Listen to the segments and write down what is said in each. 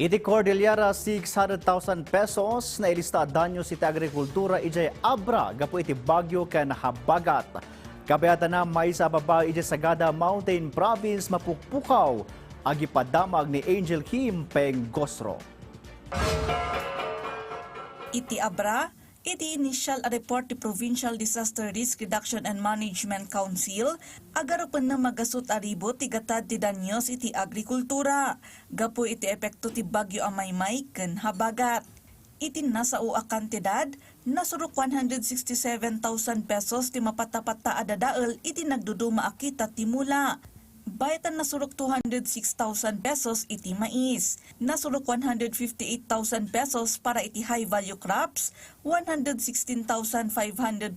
Iti Cordillera 600,000 pesos na ilista danyo iti agrikultura ijay abra gapo iti bagyo ken habagat. Kabayatan na may sa baba ijay Sagada Mountain Province mapukpukaw agipadamag ni Angel Kim Pengosro. Iti abra, iti initial report ti Provincial Disaster Risk Reduction and Management Council, agarupan na magasot aribot ti gatad ti danyos iti agrikultura, gapo iti epekto ti bagyo amaymay ken habagat. Iti nasa ua kantidad, nasurok 167,000 pesos ti mapatapata adadael iti nagduduma akita ti mula. Bayatan nasurok 206,000 pesos iti mais, nasurok 158,000 pesos para iti high value crops, 116,500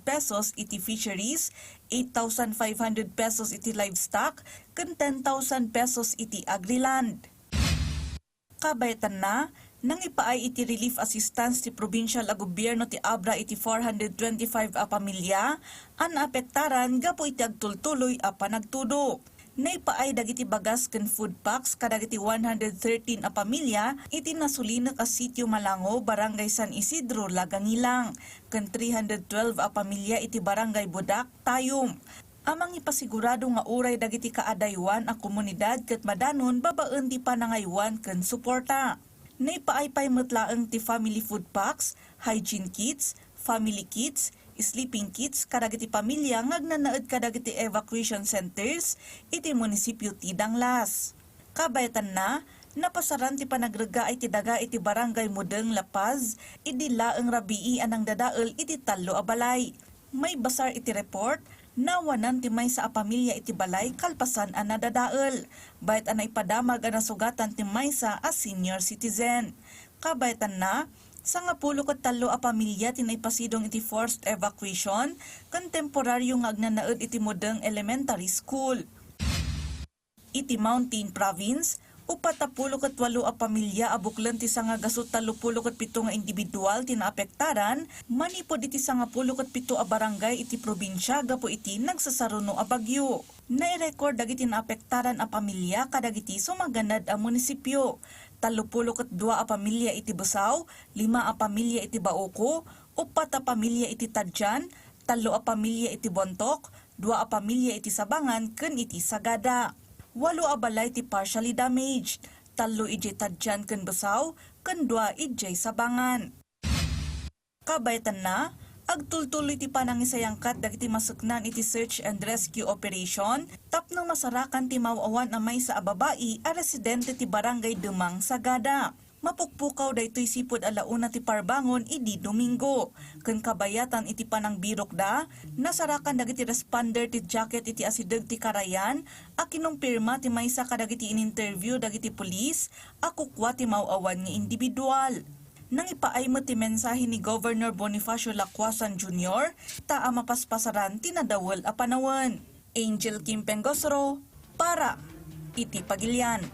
pesos iti fisheries, 8,500 pesos iti livestock, ken 10,000 pesos iti agriland. Kabayatan na, nang ipaay iti relief assistance ti provincial a gobyerno ti Abra iti 425 a pamilya, an apektaran gapo iti agtultuloy a panagtudo. Naipaay dagiti bagas ken food packs kadagiti 113 a pamilya iti nasulinak a sitio Malango, Barangay San Isidro, Lagangilang, ken 312 a pamilya iti Barangay Budak, Tayum. Amang ipasigurado nga uray dagiti kaadaywan a komunidad ket madanon babaen ti panangaywan ken suporta. Naipaay pay metlaeng ti family food packs, hygiene kits, family kits, sleeping kits kadagiti pamilya ngagnanaed kadagiti evacuation centers iti munisipyo ti Danglas. Kabayatan na, napasaran ti panagrega iti daga iti Barangay Mudeng, La Paz, idi laeng rabii anang dadael iti tallo a balay. May basar iti report, nawanan ti may sa pamilya iti balay kalpasan ang nadadael. Bayat anay padamag ang nasugatan ti may sa a senior citizen. Kabayatan na, sa nga 13 a pamilya tinaypasidong iti forced evacuation, kontemporaryo nga agnanaed iti Mudeng Elementary School. Iti Mountain Province, 48 a pamilya abuklan ti sanga gasot 37 nga individual tinaapektaran, manipod iti sanga 17 a barangay iti probinsya gapo iti nagsasaruno a bagyo. Nai-record dagiti naapektaran a pamilya kadagiti sumaganad a munisipyo. 32 a pamilya iti Busaw, 5 a pamilya iti Baoko, 4 a pamilya iti Tadjan, 3 a pamilya iti Bontok, 2 a pamilya iti Sabangan ken iti Sagada. 8 a balay iti partially damaged, 3 iti Tadjan ken Busaw, ken 2 iti Sabangan. Kabayatan na, agtultuloy ti panangisayangkat dagiti masuknan iti search and rescue operation tapno masarakan ti mawawan amay sa ababai a residente ti Barangay Demang, Sagada. Mapukpukaw daytoy sipod alauna ti Parbangon idi Domingo. Ken kabayatan iti panangbirok da, nasarakan dagiti responder ti jacket iti asideg ti Karayan, a kinumpirma ti maysa kadagiti in-interview dagiti pulis, a kukwa ti mawawan nga individual. Nang ipaay mo ti mensahe ni Governor Bonifacio Lacuasan Jr., taa mapaspasaran tinadawal a panawan. Angel Kim Pengosro, para iti Pagilian.